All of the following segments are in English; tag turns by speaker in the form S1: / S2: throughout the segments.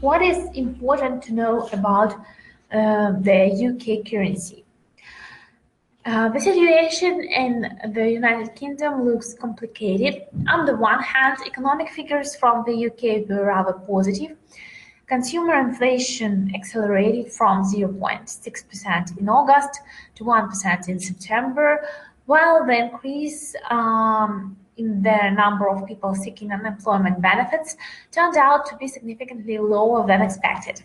S1: What is important to know about the UK currency? The situation in the United Kingdom looks complicated. On the one hand, economic figures from the UK were rather positive. Consumer inflation accelerated from 0.6% in August to 1% in September, while the increase in the number of people seeking unemployment benefits turned out to be significantly lower than expected.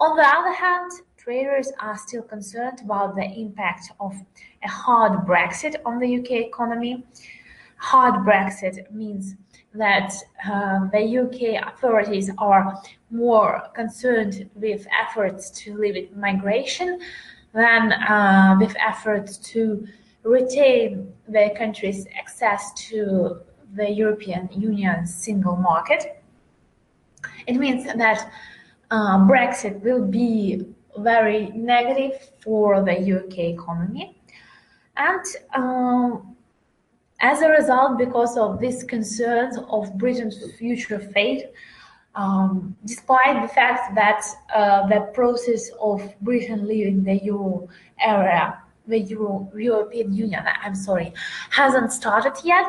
S1: On the other hand, traders are still concerned about the impact of a hard Brexit on the UK economy. Hard Brexit means that the UK authorities are more concerned with efforts to limit migration than with efforts to retain the country's access to the European Union's single market. It means that Brexit will be very negative for the UK economy, and as a result, because of these concerns of Britain's future fate, despite the fact that the process of Britain leaving the euro area, the European Union, hasn't started yet,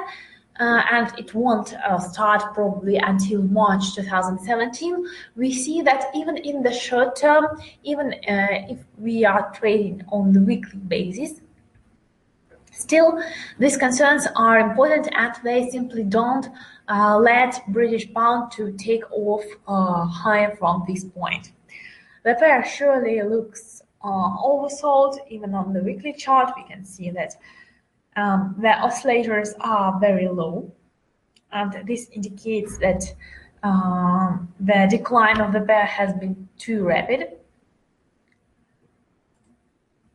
S1: and it won't start probably until March 2017, we see that even in the short term, even if we are trading on the weekly basis, still, these concerns are important, and they simply don't let British pound to take off higher from this point. The pair surely looks oversold. Even on the weekly chart, we can see that the oscillators are very low, and this indicates that the decline of the pair has been too rapid.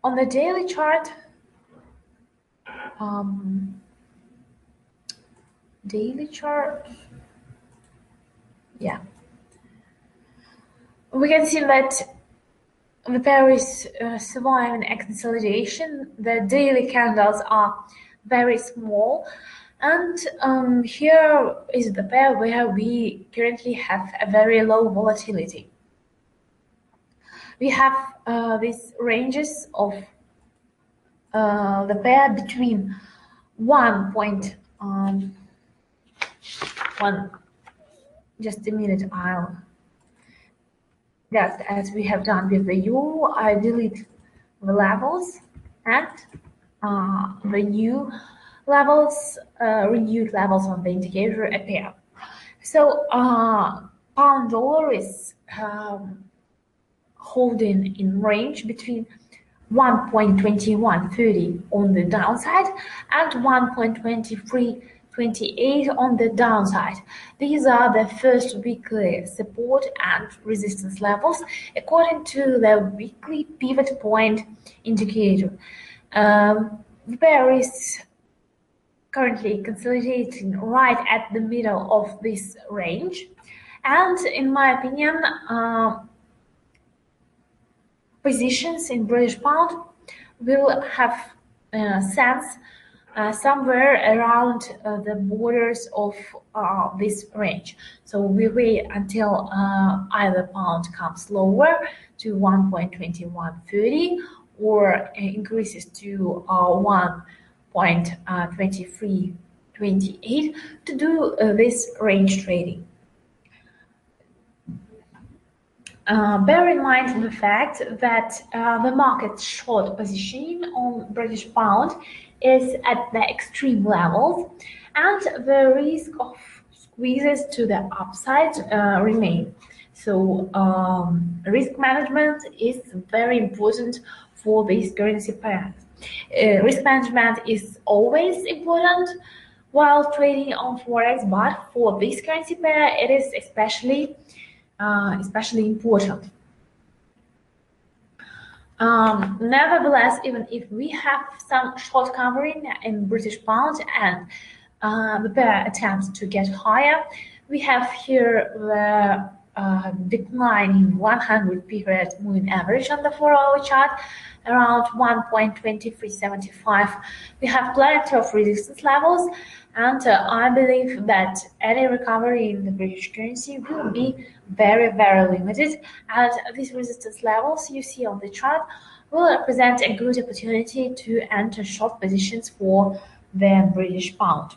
S1: On the daily chart, we can see that the pair is surviving a consolidation. The daily candles are very small, and here is the pair where we currently have a very low volatility. We have these ranges of the pair between 1.1. Just a minute, I'll just as we have done with the euro, I delete the levels, and the new levels, renewed levels on the indicator appear. So pound dollar is holding in range between 1.2130 on the downside and 1.2328 on the downside. These are the first weekly support and resistance levels according to the weekly pivot point indicator. The pair is currently consolidating right at the middle of this range, and in my opinion, positions in British pound will have sense somewhere around the borders of this range. So we wait until either pound comes lower to 1.2130 or increases to 1.2328 to do this range trading. Bear in mind the fact that the market's short positioning on British pound is at the extreme levels, and the risk of squeezes to the upside remain. So risk management is very important for these currency pairs. Risk management is always important while trading on Forex, but for this currency pair, it is especially important. Nevertheless, even if we have some short covering in British pound and the pair attempts to get higher, we have here the decline in 100 period moving average on the 4-hour chart around 1.2375. We have plenty of resistance levels, And I believe that any recovery in the British currency will be very, very limited. And these resistance levels you see on the chart will represent a good opportunity to enter short positions for the British pound.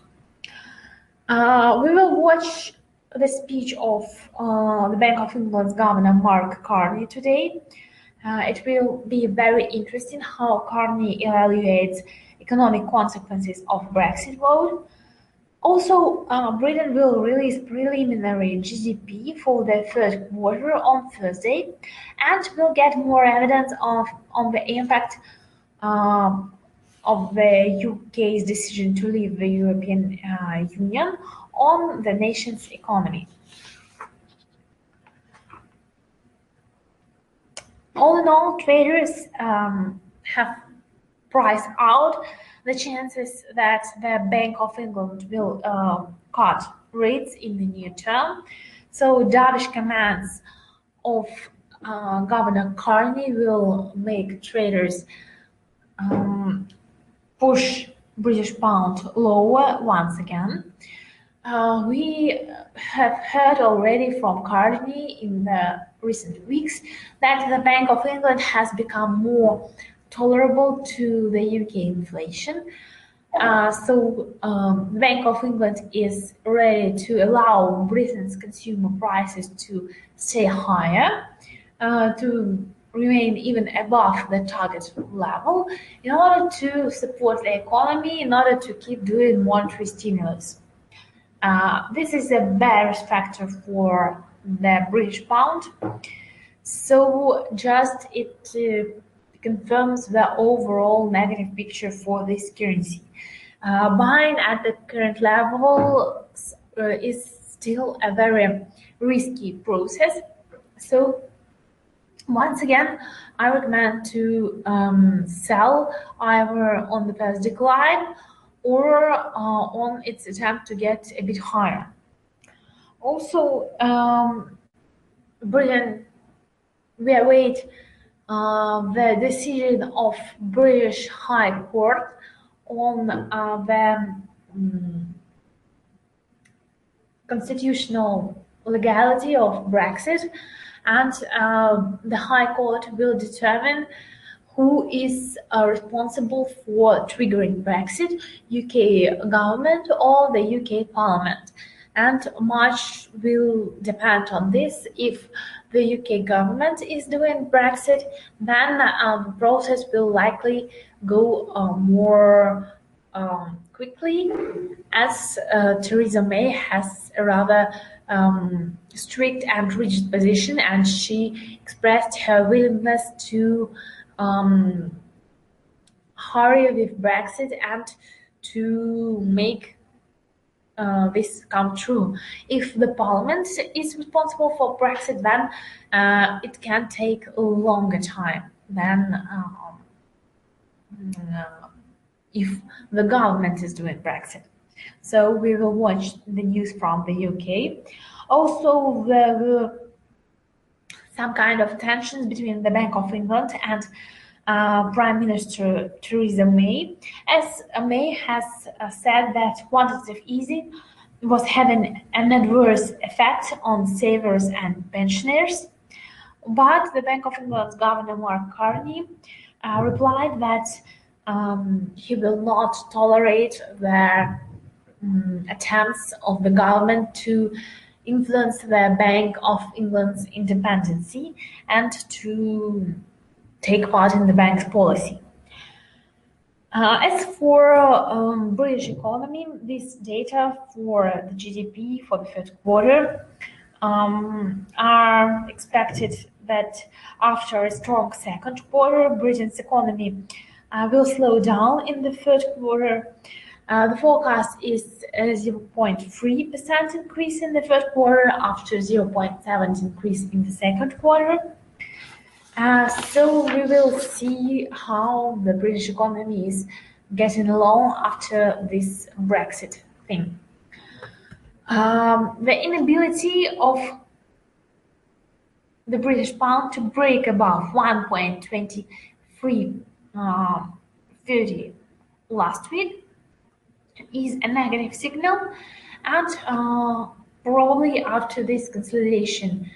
S1: We will watch the speech of the Bank of England's Governor Mark Carney today. It will be very interesting how Carney evaluates economic consequences of Brexit vote. Also, Britain will release preliminary GDP for the third quarter on Thursday, and we'll get more evidence on the impact of the UK's decision to leave the European Union on the nation's economy. All in all, traders have priced out the chances that the Bank of England will cut rates in the near term. So dovish commands of Governor Carney will make traders push British pound lower once again. We have heard already from Carney in the recent weeks that the Bank of England has become more tolerable to the UK inflation. The Bank of England is ready to allow Britain's consumer prices to stay higher, to remain even above the target level in order to support the economy, in order to keep doing monetary stimulus. This is a bearish factor for the British pound. So just it confirms the overall negative picture for this currency. Buying at the current level is still a very risky process. So once again, I recommend to sell either on the past decline or on its attempt to get a bit higher. Also, Britain, we await the decision of British High Court on the constitutional legality of Brexit, and the High Court will determine who is responsible for triggering Brexit, UK government or the UK Parliament. And much will depend on this. If the UK government is doing Brexit, then the process will likely go more quickly, as Theresa May has a rather strict and rigid position, and she expressed her willingness to hurry with Brexit and to make this come true. If the Parliament is responsible for Brexit, then it can take a longer time than if the government is doing Brexit. So we will watch the news from the UK. Also, there were some kind of tensions between the Bank of England and Prime Minister Theresa May, as May has said that quantitative easing was having an adverse effect on savers and pensioners. But the Bank of England's Governor Mark Carney replied that he will not tolerate the attempts of the government to influence the Bank of England's independence and to take part in the bank's policy. As for British economy, this data for the GDP for the third quarter are expected that after a strong second quarter, Britain's economy will slow down in the third quarter. The forecast is a 0.3% increase in the third quarter after 0.7% increase in the second quarter. So we will see how the British economy is getting along after this Brexit thing. The inability of the British pound to break above 1.2330 last week is a negative signal, and probably after this consolidation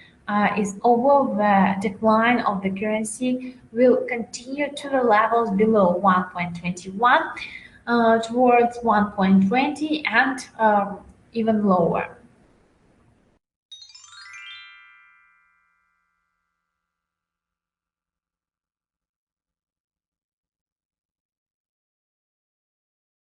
S1: is over, the decline of the currency will continue to the levels below 1.21 towards 1.20 and even lower.